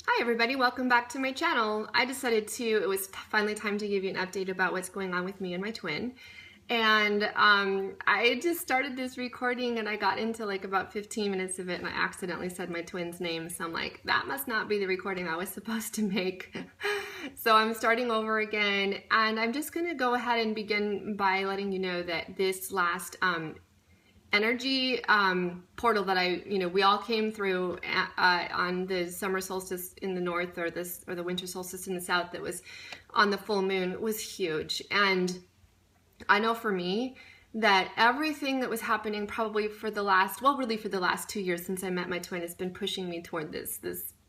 Hi everybody, welcome back to my channel. I decided it was finally time to give you an update about what's going on with me and my twin. And I just started this recording and I got into like about 15 minutes of it and I accidentally said my twin's name. So I'm like, that must not be the recording I was supposed to make. So I'm starting over again, and I'm just gonna go ahead and begin by letting you know that this last energy portal that we all came through on the summer solstice in the north, or the winter solstice in the south, that was on the full moon, was huge. And I know for me that everything that was happening probably for the last, well, really for the last 2 years since I met my twin, has been pushing me toward this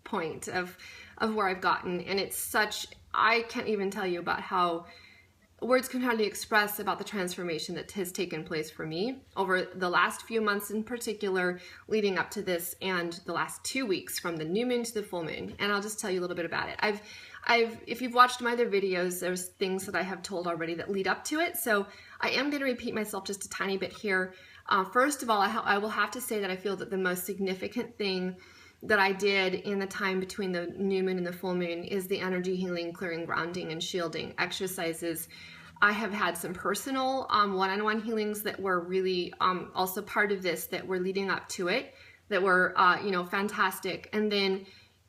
point of where I've gotten. And it's such, I can't even tell you about how words can hardly express about the transformation that has taken place for me over the last few months, in particular, leading up to this, and the last 2 weeks from the new moon to the full moon. And I'll just tell you a little bit about it. If you've watched my other videos, there's things that I have told already that lead up to it. So I am going to repeat myself just a tiny bit here. First of all, I will have to say that I feel that the most significant thing that I did in the time between the new moon and the full moon is the energy healing, clearing, grounding, and shielding exercises. I have had some personal one-on-one healings that were really also part of this, that were leading up to it, that were fantastic. And then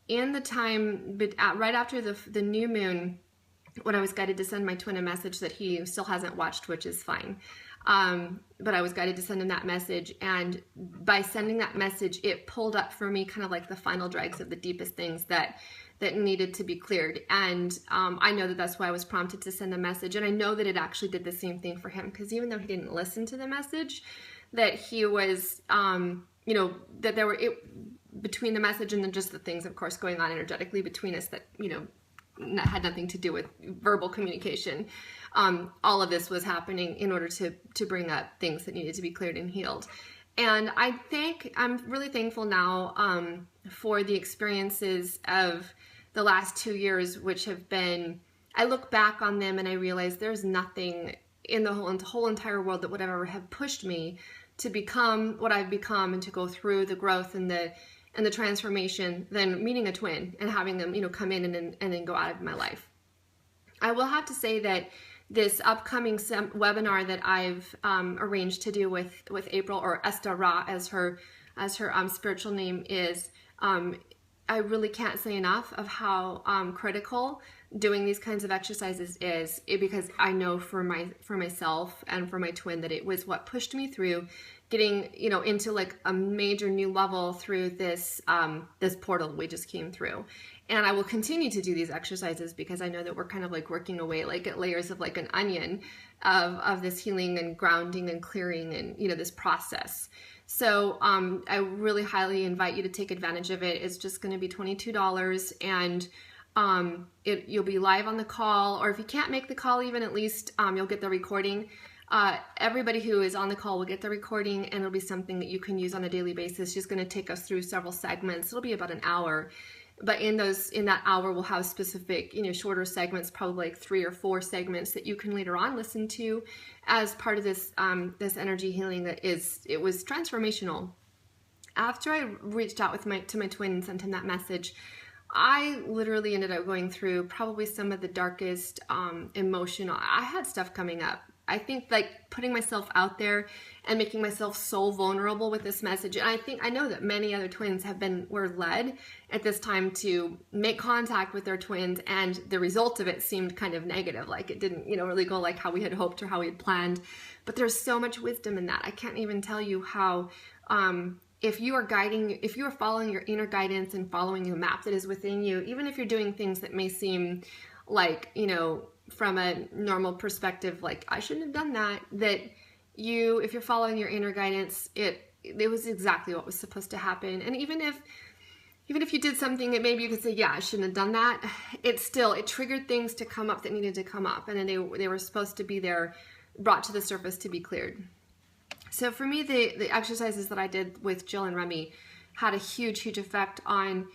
in the time right after the new moon, when I was guided to send my twin a message that he still hasn't watched, which is fine. But I was guided to send him that message, and by sending that message, it pulled up for me kind of like the final dregs of the deepest things that needed to be cleared. And I know that that's why I was prompted to send the message, and I know that it actually did the same thing for him, because even though he didn't listen to the message, that he was, that there were, between the message and then just the things, of course, going on energetically between us that, had nothing to do with verbal communication. All of this was happening in order to bring up things that needed to be cleared and healed. And I'm really thankful now for the experiences of the last 2 years, which have been, I look back on them and I realize there's nothing in the whole entire world that would ever have pushed me to become what I've become and to go through the growth and the transformation than meeting a twin and having them, come in and then go out of my life. I will have to say that this upcoming webinar that I've arranged to do with April, or EstaRa as her spiritual name is, I really can't say enough of how critical doing these kinds of exercises is, because I know for myself and for my twin that it was what pushed me through getting into like a major new level through this portal we just came through. And I will continue to do these exercises because I know that we're kind of like working away like at layers of like an onion of this healing and grounding and clearing and this process. So I really highly invite you to take advantage of it. It's just going to be $22, and you'll be live on the call, or if you can't make the call, even at least you'll get the recording. Everybody who is on the call will get the recording, and it'll be something that you can use on a daily basis. She's going to take us through several segments. It'll be about an hour, but in that hour we'll have specific, shorter segments, probably like 3 or 4 segments that you can later on listen to as part of this this energy healing it was transformational. After I reached out to my twin and sent him that message, I literally ended up going through probably some of the darkest emotional. I had stuff coming up. I think like putting myself out there and making myself so vulnerable with this message. And I know that many other twins were led at this time to make contact with their twins, and the result of it seemed kind of negative. Like it didn't, really go like how we had hoped or how we had planned. But there's so much wisdom in that. I can't even tell you how, if you are following your inner guidance and following the map that is within you, even if you're doing things that may seem like, from a normal perspective, like I shouldn't have done that, if you're following your inner guidance, it was exactly what was supposed to happen. And even if you did something that maybe you could say, yeah, I shouldn't have done that, it triggered things to come up that needed to come up, and then they were supposed to be there, brought to the surface to be cleared. So for me, the exercises that I did with Jill and Remy had a huge effect on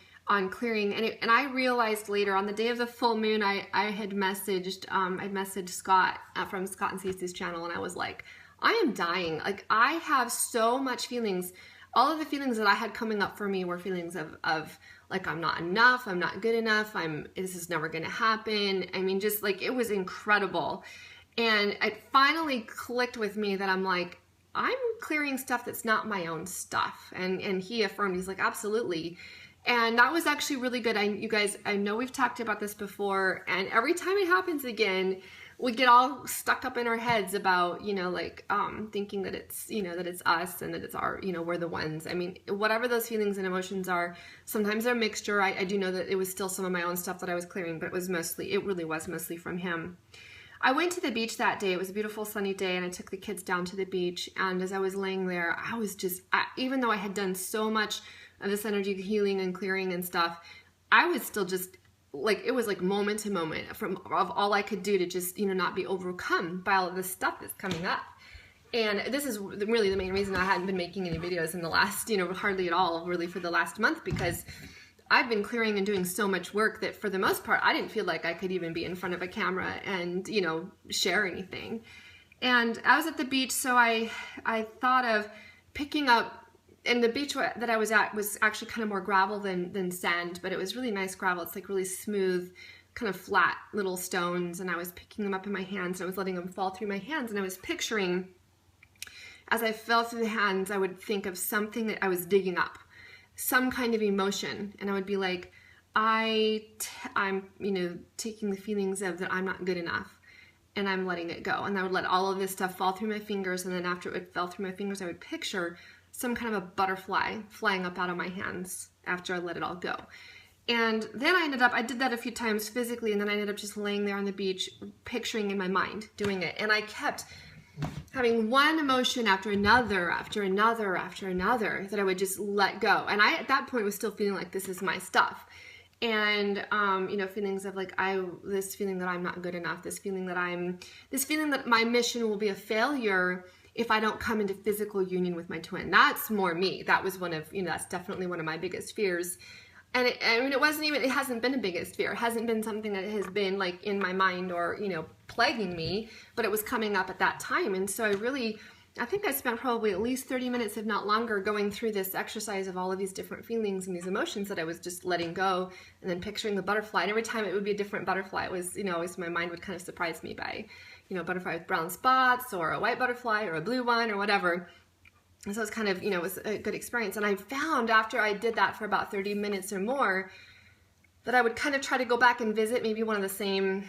clearing, and I realized later on the day of the full moon, I had messaged Scott from Scott and Cece's channel, and I was like, I am dying. Like I have so much feelings. All of the feelings that I had coming up for me were feelings of like I'm not enough, I'm not good enough, this is never going to happen. I mean, just like, it was incredible. And it finally clicked with me that I'm like, I'm clearing stuff that's not my own stuff. And he affirmed, he's like, absolutely. And that was actually really good. You guys, I know we've talked about this before, and every time it happens again, we get all stuck up in our heads about, like, thinking that it's, that it's us and that it's our, we're the ones. I mean, whatever those feelings and emotions are, sometimes they're a mixture. I do know that it was still some of my own stuff that I was clearing, but it really was mostly from him. I went to the beach that day. It was a beautiful sunny day, and I took the kids down to the beach. And as I was laying there, I was just, even though I had done so much of this energy healing and clearing and stuff, I was still just like, it was like moment to moment of all I could do to just, not be overcome by all of this stuff that's coming up. And this is really the main reason I hadn't been making any videos in the last, hardly at all, really, for the last month, because I've been clearing and doing so much work that for the most part, I didn't feel like I could even be in front of a camera and, share anything. And I was at the beach, so I thought of picking up, and the beach that I was at was actually kind of more gravel than sand, but it was really nice gravel. It's like really smooth, kind of flat little stones, and I was picking them up in my hands, and I was letting them fall through my hands, and I was picturing, as I fell through the hands, I would think of something that I was digging up, some kind of emotion, and I would be like, I'm taking the feelings of that I'm not good enough, and I'm letting it go, and I would let all of this stuff fall through my fingers, and then after it fell through my fingers, I would picture some kind of a butterfly flying up out of my hands after I let it all go. And then I did that a few times physically, and then I ended up just laying there on the beach, picturing in my mind, doing it. And I kept having one emotion after another, after another, after another, that I would just let go. And I, at that point, was still feeling like this is my stuff. And, feelings of like, this feeling that I'm not good enough, this feeling that my mission will be a failure if I don't come into physical union with my twin. That's more me. That was that's definitely one of my biggest fears. And it hasn't been a biggest fear. It hasn't been something that has been like in my mind or, plaguing me, but it was coming up at that time. And so I think I spent probably at least 30 minutes, if not longer, going through this exercise of all of these different feelings and these emotions that I was just letting go, and then picturing the butterfly. And every time it would be a different butterfly. It was, always my mind would kind of surprise me by, butterfly with brown spots, or a white butterfly, or a blue one, or whatever. And so it's kind of, it was a good experience. And I found after I did that for about 30 minutes or more, that I would kind of try to go back and visit maybe one of the same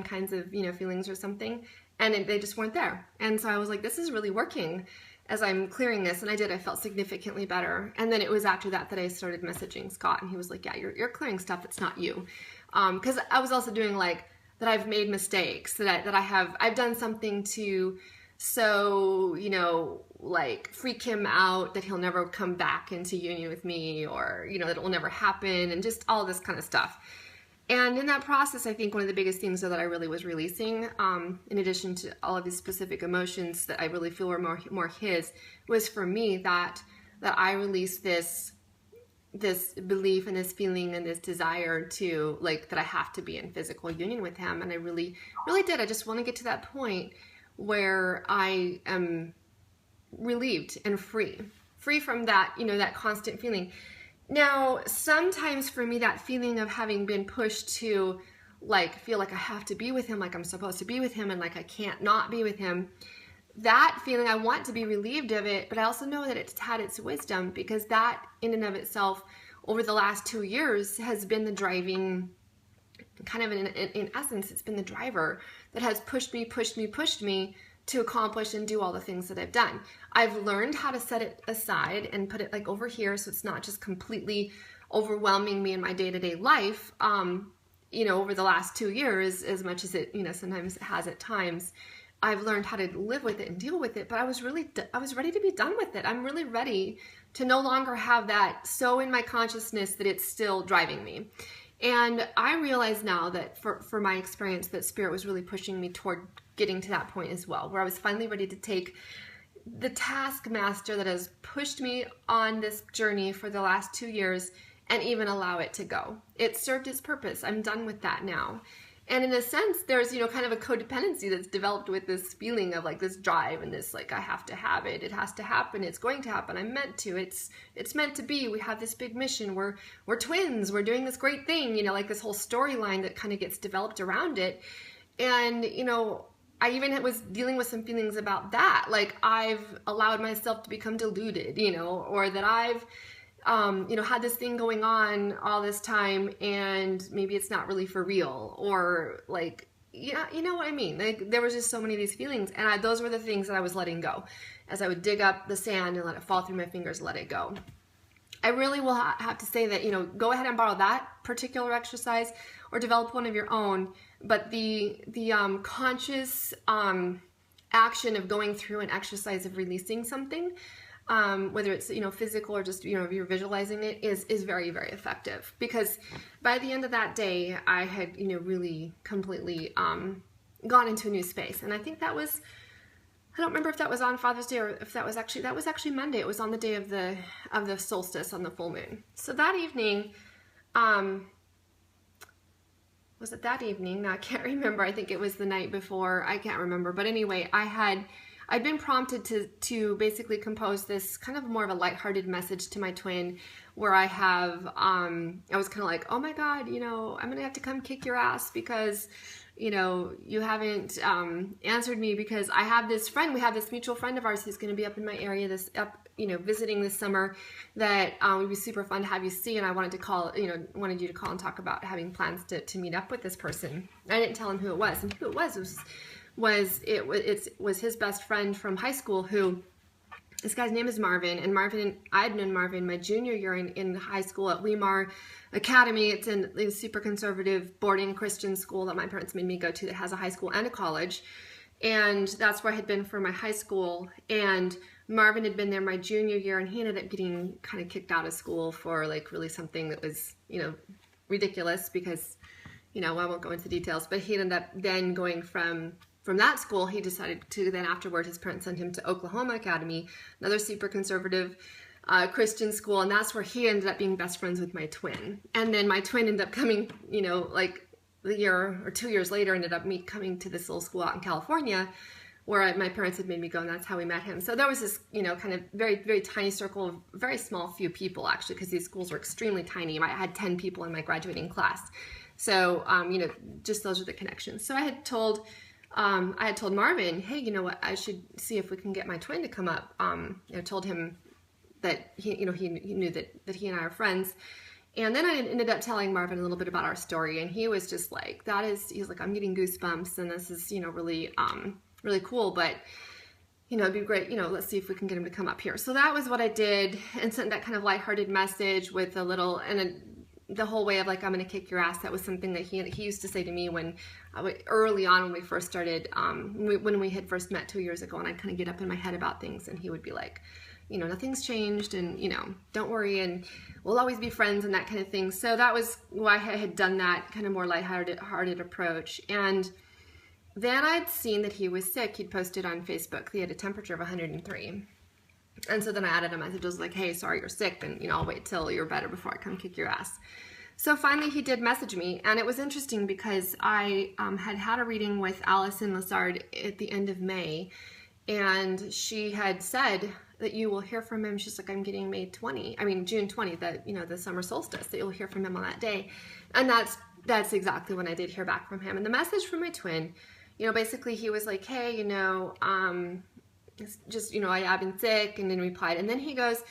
kinds of, feelings or something. And they just weren't there. And so I was like, this is really working as I'm clearing this. And I felt significantly better. And then it was after that I started messaging Scott, and he was like, yeah, you're clearing stuff that's not you. Because I was also doing like, that I've made mistakes, that I've done something to, like freak him out, that he'll never come back into union with me, or, that it will never happen, and just all this kind of stuff. And in that process, I think one of the biggest things that I really was releasing, in addition to all of these specific emotions that I really feel were more his, was for me that I released this belief and this feeling and this desire to, like, that I have to be in physical union with him. And I really, really did. I just want to get to that point where I am relieved and free from that, that constant feeling. Now, sometimes for me, that feeling of having been pushed to, like, feel like I have to be with him, like I'm supposed to be with him, and like I can't not be with him, that feeling, I want to be relieved of it, but I also know that it's had its wisdom, because that in and of itself over the last 2 years has been the driving, kind of in essence, it's been the driver that has pushed me to accomplish and do all the things that I've done. I've learned how to set it aside and put it like over here, so it's not just completely overwhelming me in my day-to-day life, over the last 2 years, as much as it, sometimes it has at times. I've learned how to live with it and deal with it, but I was ready to be done with it. I'm really ready to no longer have that so in my consciousness that it's still driving me. And I realize now that for my experience, that Spirit was really pushing me toward getting to that point as well, where I was finally ready to take the taskmaster that has pushed me on this journey for the last 2 years and even allow it to go. It served its purpose. I'm done with that now. And in a sense, there's, kind of a codependency that's developed with this feeling of like this drive and this like, I have to have it. It has to happen. It's going to happen. I'm meant to. It's meant to be. We have this big mission. We're twins. We're doing this great thing. Like this whole storyline that kind of gets developed around it. And, I even was dealing with some feelings about that. Like I've allowed myself to become deluded, or that I've had this thing going on all this time and maybe it's not really for real, or like, yeah, you know what I mean? Like there was just so many of these feelings, and those were the things that I was letting go as I would dig up the sand and let it fall through my fingers and let it go. I really will have to say that, go ahead and borrow that particular exercise or develop one of your own, but the conscious action of going through an exercise of releasing something, whether it's, physical or just, you're visualizing it, is very, very effective. Because by the end of that day, I had, really completely gone into a new space. And I think that was, I don't remember if that was on Father's Day or if that was actually Monday. It was on the day of the solstice on the full moon. So that evening, was it that evening? No, I can't remember. I think it was the night before. I can't remember. But anyway, I'd been prompted to basically compose this kind of more of a lighthearted message to my twin, where I was kind of like, oh my God, I'm going to have to come kick your ass because, you haven't answered me, because I have this friend, we have this mutual friend of ours who's going to be up in my area visiting this summer, that would be super fun to have you see. And I wanted you to call and talk about having plans to meet up with this person. I didn't tell him who it was, and who it was his best friend from high school, who, this guy's name is Marvin, and I'd known Marvin my junior year in high school at Weimar Academy. It's a super conservative boarding Christian school that my parents made me go to, that has a high school and a college. And that's where I had been for my high school. And Marvin had been there my junior year, and he ended up getting kind of kicked out of school for like really something that was, ridiculous, because, I won't go into the details, but he ended up then going from that school. He decided to then afterward, his parents sent him to Oklahoma Academy, another super conservative Christian school. And that's where he ended up being best friends with my twin. And then my twin ended up coming, like the year or 2 years later, ended up coming to this little school out in California where my parents had made me go, and that's how we met him. So there was this, kind of very, very tiny circle of very small few people, actually, because these schools were extremely tiny. I had 10 people in my graduating class. So, just those are the connections. So I had told Marvin, hey, you know what, I should see if we can get my twin to come up. I told him that he knew that he and I are friends. And then I ended up telling Marvin a little bit about our story, and he was just like, he's like, I'm getting goosebumps, and this is, really, really cool, but, it'd be great, let's see if we can get him to come up here. So that was what I did, and sent that kind of lighthearted message with a little, the whole way of like, I'm going to kick your ass. That was something that he used to say to me when early on, when we first started, when we had first met 2 years ago, and I'd kind of get up in my head about things, and he would be like, nothing's changed, and, don't worry, and we'll always be friends, and that kind of thing. So that was why I had done that kind of more lighthearted approach. And then I'd seen that he was sick. He'd posted on Facebook. He had a temperature of 103. And so then I added a message. I was like, hey, sorry you're sick, and, I'll wait till you're better before I come kick your ass. So finally he did message me, and it was interesting because I had a reading with Allison Lazard at the end of May, and she had said that you will hear from him. She's like, I'm getting June 20, the summer solstice, that you'll hear from him on that day. And that's exactly when I did hear back from him. And the message from my twin, basically he was like, hey, just, I've been sick, and then replied. And then he goes,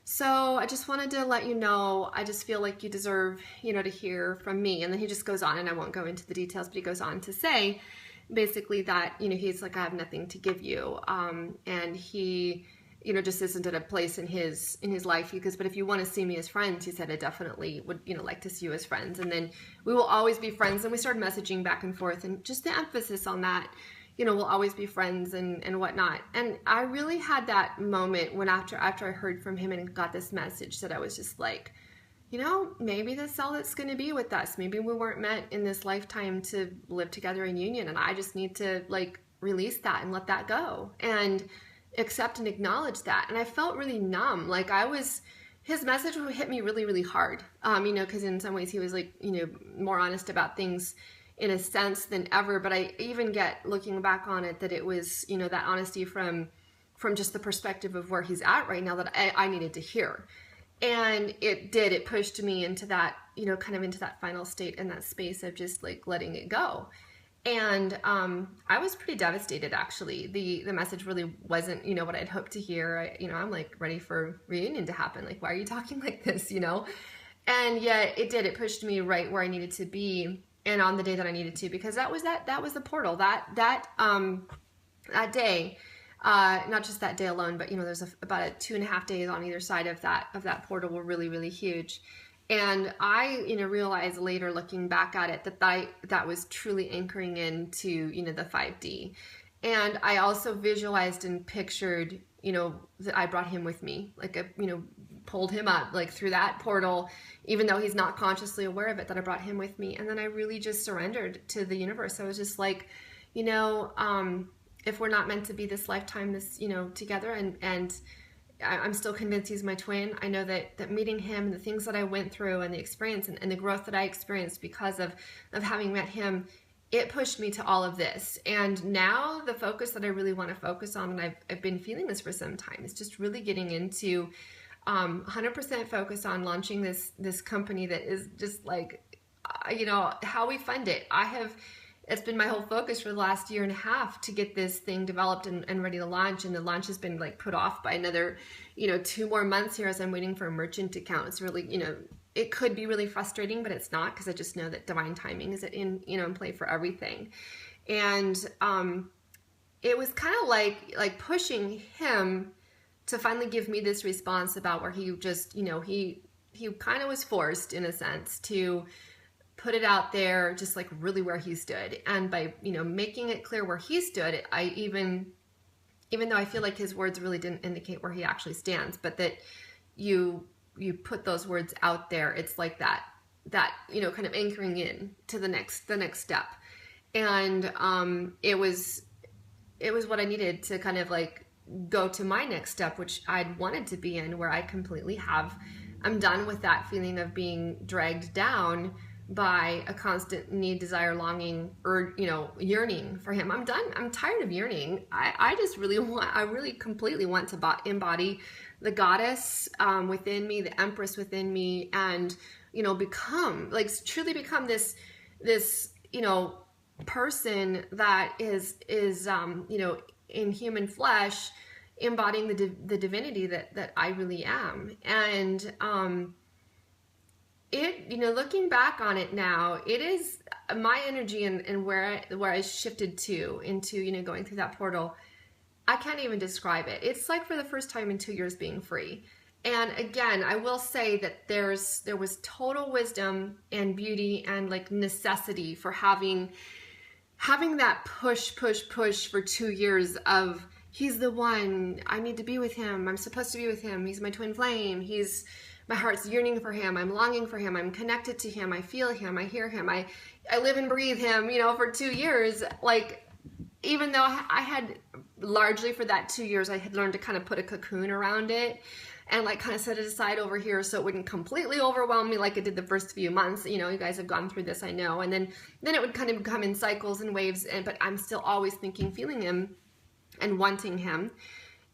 so I just wanted to let you know, I just feel like you deserve, to hear from me. And then he just goes on, and I won't go into the details, but he goes on to say basically that, he's like, I have nothing to give you. And he, just isn't at a place in his life. Because, but if you want to see me as friends, he said, I definitely would, like to see you as friends. And then we will always be friends. And we started messaging back and forth, and just the emphasis on that, we'll always be friends and whatnot. And I really had that moment when after I heard from him and got this message, that I was just like, maybe that's all it's going to be with us. Maybe we weren't meant in this lifetime to live together in union, and I just need to like release that and let that go and accept and acknowledge that. And I felt really numb. Like his message hit me really, really hard. Because in some ways he was like, more honest about things in a sense than ever. But I even get, looking back on it, that it was, you know, that honesty from just the perspective of where he's at right now that I needed to hear. And it pushed me into that, you know, kind of into that final state and that space of just like letting it go. And I was pretty devastated, actually. The message really wasn't, you know, what I'd hoped to hear. I'm like ready for reunion to happen. Like, why are you talking like this, you know? And yet it did. It pushed me right where I needed to be, and on the day that I needed to, because that was the portal. That day, not just that day alone, but, you know, there's about 2.5 days on either side of that portal were really, really huge. And I, you know, realized later, looking back at it, that was truly anchoring into, you know, the 5D. And I also visualized and pictured, you know, that I brought him with me, like, you know, pulled him up like through that portal, even though he's not consciously aware of it, that I brought him with me. And then I really just surrendered to the universe. I was just like, you know, if we're not meant to be this lifetime, this, you know, together, and I'm still convinced he's my twin. I know that meeting him, and the things that I went through, and the experience and the growth that I experienced because of having met him, it pushed me to all of this. And now the focus that I really want to focus on, and I've been feeling this for some time, is just really getting into 100% focus on launching this company that is just like, you know, how we fund it. It's been my whole focus for the last 1.5 years to get this thing developed and ready to launch. And the launch has been like put off by another, you know, 2 more months here as I'm waiting for a merchant account. It's really, you know, it could be really frustrating, but it's not, because I just know that divine timing is in play for everything. And it was kind of like pushing him to finally give me this response about where he just, you know, he kind of was forced, in a sense, to put it out there, just like really where he stood. And by, you know, making it clear where he stood, I even though I feel like his words really didn't indicate where he actually stands, but that you put those words out there, it's like that, you know, kind of anchoring in to the next step. And it was what I needed to kind of like go to my next step, which I'd wanted to be in, where I completely I'm done with that feeling of being dragged down by a constant need, desire, longing, or, you know, yearning for him. I'm done. I'm tired of yearning. I really completely want to embody the goddess within me, the empress within me, and, you know, truly become this, you know, person that is you know, in human flesh, embodying the divinity that I really am. And you know, looking back on it now, it is my energy and where I shifted into, you know, going through that portal. I can't even describe it. It's like for the first time in 2 years being free. And again, I will say that there was total wisdom and beauty and like necessity for having that push for 2 years of, he's the one, I need to be with him, I'm supposed to be with him, he's my twin flame, my heart's yearning for him, I'm longing for him, I'm connected to him, I feel him, I hear him, I live and breathe him, you know, for 2 years. Like, even though I had largely for that 2 years, I had learned to kind of put a cocoon around it and like kind of set it aside over here so it wouldn't completely overwhelm me like it did the first few months. You know, you guys have gone through this, I know. And then it would kind of come in cycles and waves, but I'm still always thinking, feeling him and wanting him.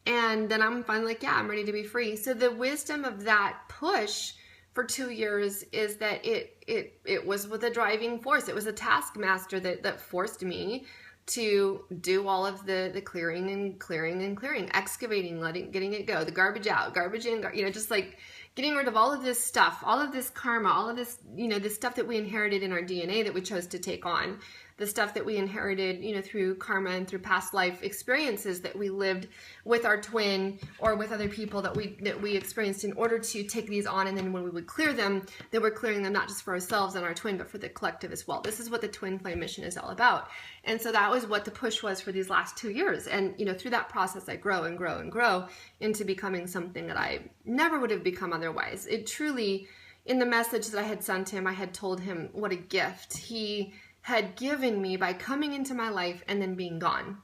And then I'm finally like, yeah, I'm ready to be free. So the wisdom of that push for 2 years is that it was with a driving force. It was a taskmaster that forced me to do all of the clearing and clearing, excavating, getting it go, the garbage out, garbage in, you know, just like getting rid of all of this stuff, all of this karma, all of this, you know, this stuff that we inherited in our DNA that we chose to take on, the stuff that we inherited, you know, through karma and through past life experiences that we lived with our twin or with other people that we experienced, in order to take these on. And then when we would clear them, they were clearing them not just for ourselves and our twin, but for the collective as well. This is what the twin flame mission is all about. And so that was what the push was for these last 2 years. And, you know, through that process, I grow and grow and grow into becoming something that I never would have become otherwise. It truly, in the message that I had sent him, I had told him what a gift he had given me by coming into my life and then being gone.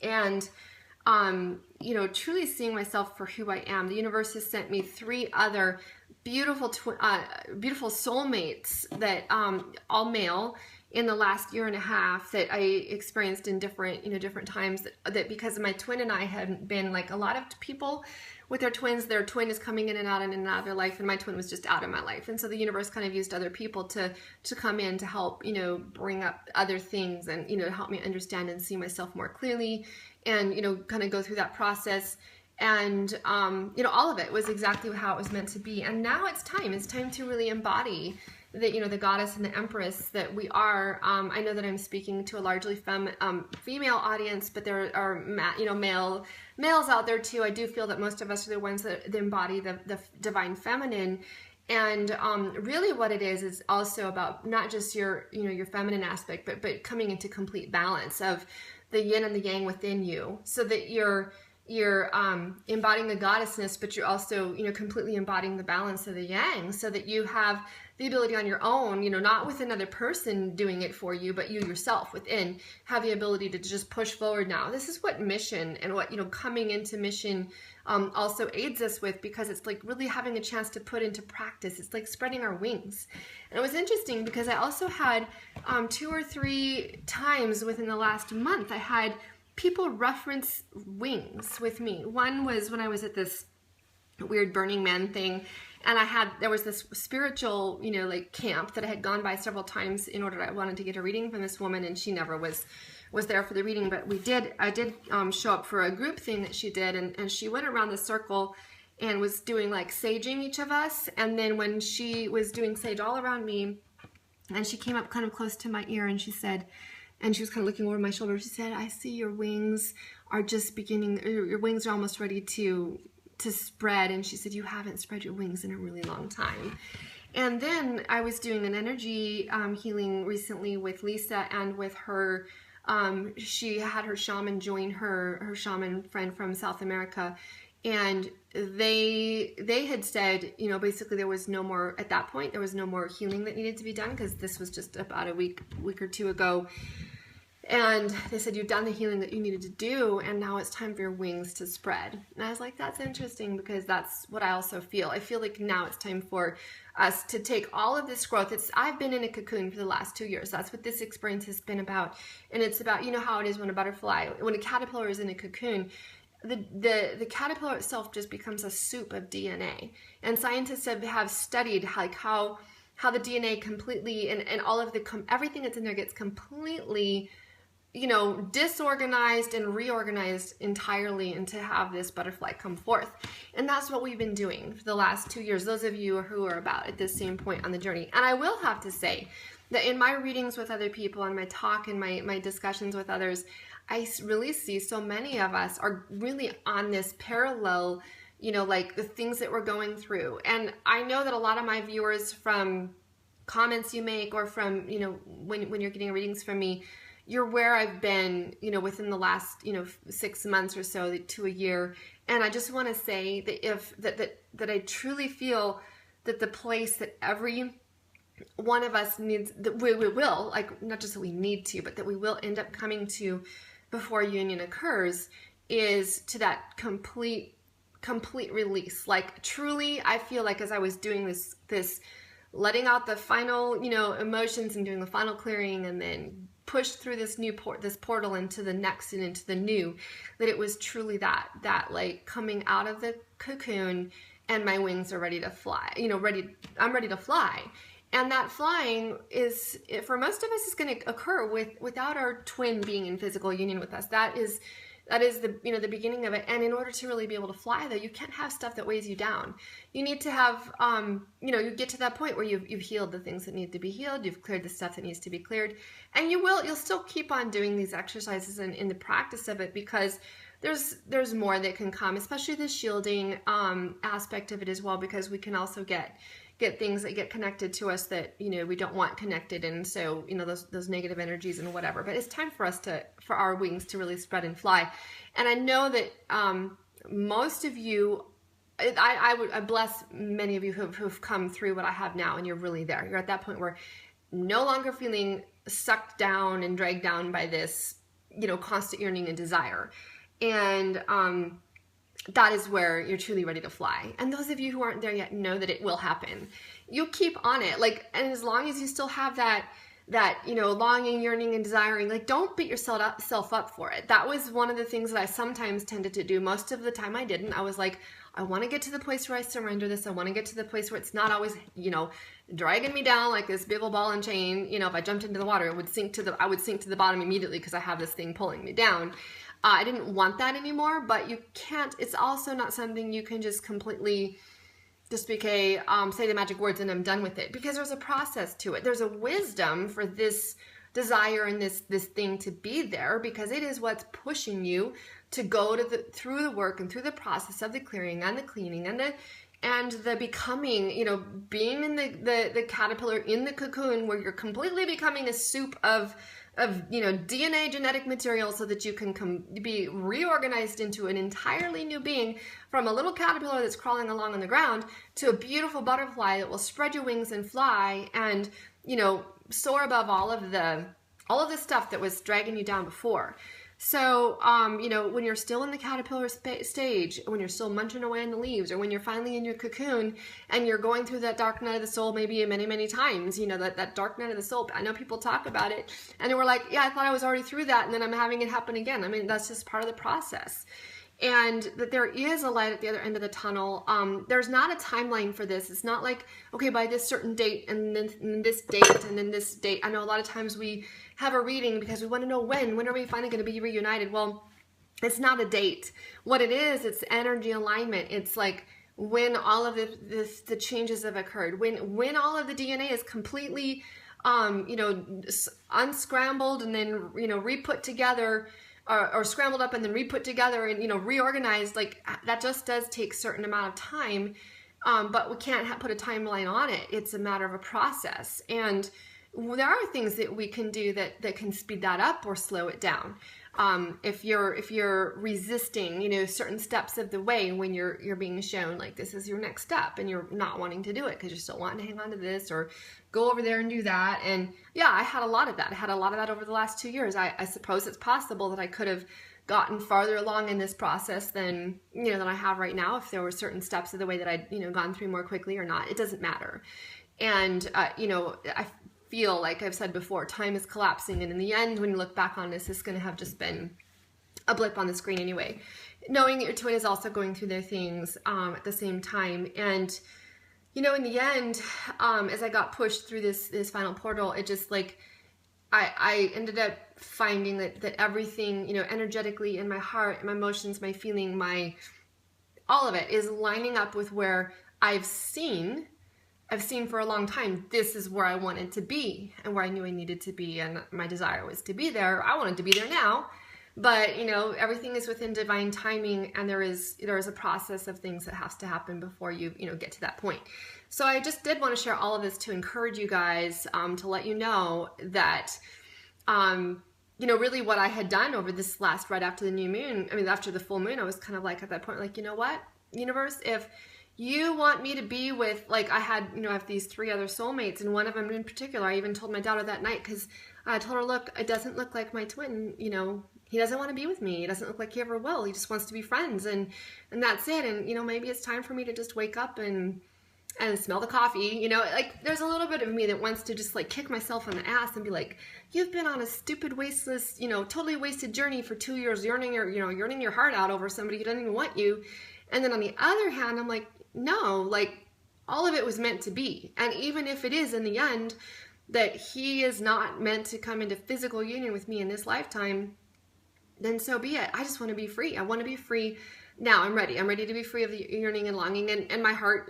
And, you know, truly seeing myself for who I am. The universe has sent me 3 other beautiful soulmates that all male in the last year and a half that I experienced in different times, that because my twin and I had been like a lot of people with their twins, their twin is coming in and out of their life, and my twin was just out of my life. And so the universe kind of used other people to come in to help, bring up other things and, help me understand and see myself more clearly and, kind of go through that process. And, all of it was exactly how it was meant to be. And now it's time to really embody the goddess and the empress that we are. I know that I'm speaking to a largely female audience, but there are males out there too. I do feel that most of us are the ones that embody the divine feminine. And really what it is also about not just your feminine aspect, but coming into complete balance of the yin and the yang within you, so that you're embodying the goddessness, but you're also, completely embodying the balance of the yang, so that you have the ability on your own, not with another person doing it for you, but you yourself within have the ability to just push forward now. This is what mission and what, coming into mission also aids us with, because it's like really having a chance to put into practice. It's like spreading our wings. And it was interesting because I also had 2 or 3 times within the last month, I had people reference wings with me. One was when I was at this weird Burning Man thing, and there was this spiritual, camp that I had gone by several times I wanted to get a reading from this woman, and she never was there for the reading, but I did show up for a group thing that she did, and she went around the circle and was doing like saging each of us. And then when she was doing sage all around me, and she came up kind of close to my ear, and she said, and she was kind of looking over my shoulder, she said, "I see your wings are just beginning, your wings are almost ready to spread." And she said, "You haven't spread your wings in a really long time." And then I was doing an energy healing recently with Lisa, and with her, she had her shaman join her shaman friend from South America. And they had said, basically there was no more, at that point, there was no more healing that needed to be done, because this was just about a week or two ago. And they said, "You've done the healing that you needed to do, and now it's time for your wings to spread." And I was like, that's interesting, because that's what I also feel. I feel like now it's time for us to take all of this growth. I've been in a cocoon for the last 2 years. That's what this experience has been about. And it's about, how it is when a caterpillar is in a cocoon, the caterpillar itself just becomes a soup of DNA. And scientists have studied how the DNA completely, and all of everything that's in there gets completely disorganized and reorganized entirely, and to have this butterfly come forth. And that's what we've been doing for the last 2 years, those of you who are about at this same point on the journey. And I will have to say that in my readings with other people, and my talk and my discussions with others, I really see so many of us are really on this parallel, like the things that we're going through. And I know that a lot of my viewers, from comments you make, or from, when you're getting readings from me, you're where I've been, within the last, 6 months or so to a year. And I just want to say that that I truly feel that the place that every one of us needs, that we will, like, not just that we need to, but that we will end up coming to before union occurs, is to that complete release. Like, truly, I feel like as I was doing this letting out the final, emotions, and doing the final clearing, and then push through this portal into the next and into the new, that it was truly that like coming out of the cocoon, and my wings are ready to fly. I'm ready to fly. And that flying is, for most of us, is going to occur without our twin being in physical union with us. That is the the beginning of it. And in order to really be able to fly, though, you can't have stuff that weighs you down. You need to have you get to that point where you've healed the things that need to be healed, you've cleared the stuff that needs to be cleared, and you'll still keep on doing these exercises and in the practice of it, because there's more that can come, especially the shielding aspect of it as well, because we can also get things that get connected to us that we don't want connected, and so those negative energies and whatever. But it's time for us for our wings to really spread and fly. And I know that most of you, I bless many of you who've come through what I have now, and you're really there. You're at that point where no longer feeling sucked down and dragged down by this constant yearning and desire. And that is where you're truly ready to fly. And those of you who aren't there yet know that it will happen. You keep on it, like, and as long as you still have that longing, yearning, and desiring, like, don't beat yourself up for it. That was one of the things that I sometimes tended to do. Most of the time I didn't. I was like, I want to get to the place where I surrender this. I want to get to the place where it's not always, dragging me down like this big old ball and chain. If I jumped into the water, I would sink to the bottom immediately because I have this thing pulling me down. I didn't want that anymore, but you can't, it's also not something you can just completely just say the magic words and I'm done with it, because there's a process to it. There's a wisdom for this desire and this thing to be there, because it is what's pushing you to go through the work and through the process of the clearing and the cleaning and the becoming, being in the caterpillar in the cocoon, where you're completely becoming a soup of DNA genetic material, so that you can be reorganized into an entirely new being, from a little caterpillar that's crawling along on the ground to a beautiful butterfly that will spread your wings and fly and, soar above all of the stuff that was dragging you down before. So, when you're still in the caterpillar stage, when you're still munching away on the leaves, or when you're finally in your cocoon and you're going through that dark night of the soul maybe many, many times, that dark night of the soul. I know people talk about it and they were like, yeah, I thought I was already through that, and then I'm having it happen again. I mean, that's just part of the process. And that there is a light at the other end of the tunnel. There's not a timeline for this. It's not like, okay, by this certain date and then this date and then this date. I know a lot of times we have a reading because we want to know when are we finally going to be reunited? Well, it's not a date. What it is, it's energy alignment. It's like when all of the changes have occurred, when all of the DNA is completely, unscrambled and then, re-put together, or scrambled up and then re-put together and, reorganized. Like, that just does take a certain amount of time, but we can't put a timeline on it. It's a matter of a process. And there are things that we can do that can speed that up or slow it down. If you're resisting, certain steps of the way when you're being shown like this is your next step and you're not wanting to do it because you're still wanting to hang on to this or go over there and do that. And yeah, I had a lot of that. I had a lot of that over the last 2 years. I suppose it's possible that I could have gotten farther along in this process than I have right now if there were certain steps of the way that I'd gone through more quickly or not. It doesn't matter. And I feel like I've said before, time is collapsing, and in the end, when you look back on this, it's going to have just been a blip on the screen anyway. Knowing that your twin is also going through their things at the same time, and in the end, as I got pushed through this final portal, it just like I ended up finding that everything energetically in my heart, my emotions, my feeling, all of it is lining up with where I've seen for a long time, this is where I wanted to be and where I knew I needed to be, and my desire was to be there. I wanted to be there now, but everything is within divine timing, and there is a process of things that has to happen before you get to that point. So I just did want to share all of this to encourage you guys, to let you know that really what I had done over this right after the new moon, after the full moon, I was kind of like at that point, like, you know what, universe, if you want me to be with, like, I have these 3 other soulmates, and one of them in particular, I even told my daughter that night, because I told her, look, it doesn't look like my twin, he doesn't want to be with me. He doesn't look like he ever will. He just wants to be friends, and that's it. And, maybe it's time for me to just wake up and smell the coffee, like, there's a little bit of me that wants to just, like, kick myself on the ass and be like, you've been on a stupid, wasteless, totally wasted journey for 2 years, yearning your heart out over somebody who doesn't even want you. And then on the other hand, I'm like, no, like, all of it was meant to be. And even if it is in the end that he is not meant to come into physical union with me in this lifetime, then so be it. I just want to be free. I want to be free now. I'm ready. I'm ready to be free of the yearning and longing, and my heart,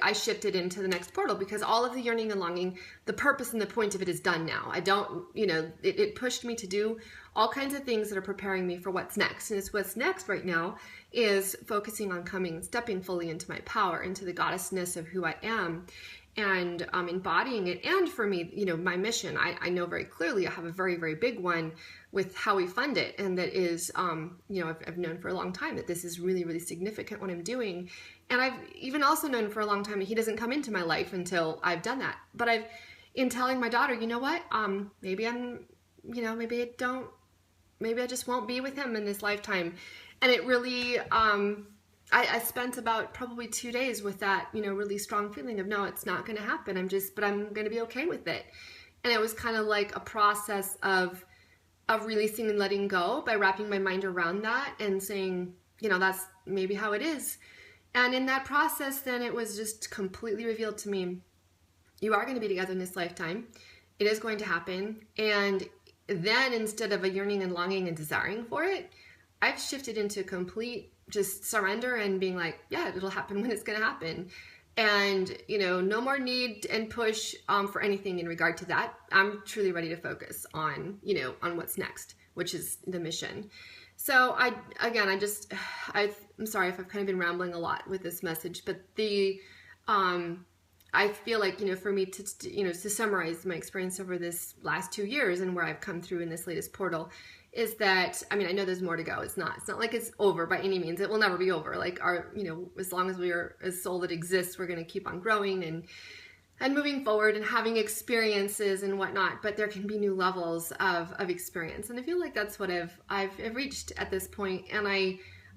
I shifted into the next portal, because all of the yearning and longing, the purpose and the point of it is done now. I don't, it pushed me to do all kinds of things that are preparing me for what's next. And it's what's next right now is focusing on stepping fully into my power, into the goddessness of who I am, and embodying it. And for me, my mission, I know very clearly I have a very, very big one with how we fund it. And that is, I've known for a long time that this is really, really significant what I'm doing. And I've even also known for a long time that he doesn't come into my life until I've done that. But in telling my daughter, you know what, maybe I just won't be with him in this lifetime. And it really, I spent about probably 2 days with that, really strong feeling of, no, it's not going to happen. But I'm going to be okay with it. And it was kind of like a process of releasing and letting go by wrapping my mind around that and saying, that's maybe how it is. And in that process, then it was just completely revealed to me, you are going to be together in this lifetime. It is going to happen. And then instead of a yearning and longing and desiring for it, I've shifted into complete just surrender and being like, yeah, it'll happen when it's going to happen. And, no more need and push for anything in regard to that. I'm truly ready to focus on, on what's next, which is the mission. So I'm sorry if I've kind of been rambling a lot with this message, but I feel like, for me to summarize my experience over this last 2 years and where I've come through in this latest portal is that, I know there's more to go. It's not like it's over by any means. It will never be over. Like as long as we are a soul that exists, we're going to keep on growing and moving forward and having experiences and whatnot. But there can be new levels of experience. And I feel like that's what I've reached at this point. And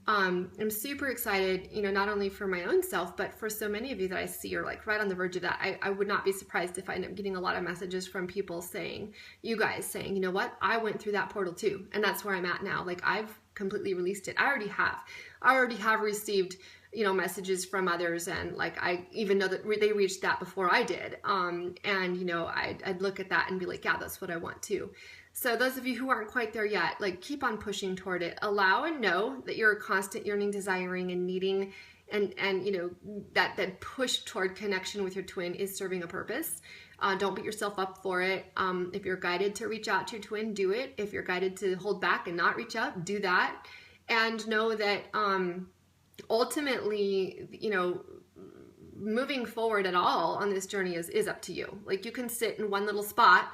I'm super excited, not only for my own self, but for so many of you that I see are like right on the verge of that. I would not be surprised if I end up getting a lot of messages from people saying, you guys saying, you know what, I went through that portal too. And that's where I'm at now. Like I've completely released it. I already have received, messages from others. And like, I even know that they reached that before I did. And, I'd look at that and be like, yeah, that's what I want too. So those of you who aren't quite there yet, like keep on pushing toward it. Allow and know that you're a constant yearning, desiring, and needing, and that push toward connection with your twin is serving a purpose. Don't beat yourself up for it. If you're guided to reach out to your twin, do it. If you're guided to hold back and not reach out, do that. And know that ultimately, moving forward at all on this journey is up to you. Like you can sit in one little spot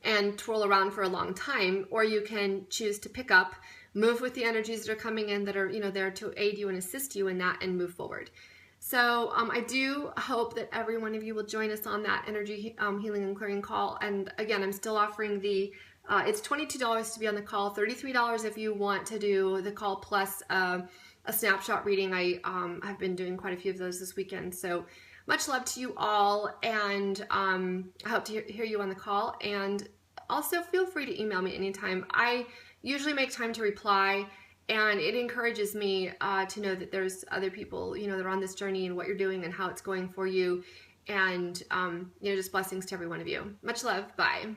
and twirl around for a long time, or you can choose to pick up, move with the energies that are coming in that are, there to aid you and assist you in that and move forward. So I do hope that every one of you will join us on that energy healing and clearing call. And again, I'm still offering it's $22 to be on the call, $33 if you want to do the call plus a snapshot reading. I have been doing quite a few of those this weekend. So much love to you all, and I hope to hear you on the call. And also feel free to email me anytime. I usually make time to reply, and it encourages me to know that there's other people, that are on this journey and what you're doing and how it's going for you. And, just blessings to every one of you. Much love. Bye.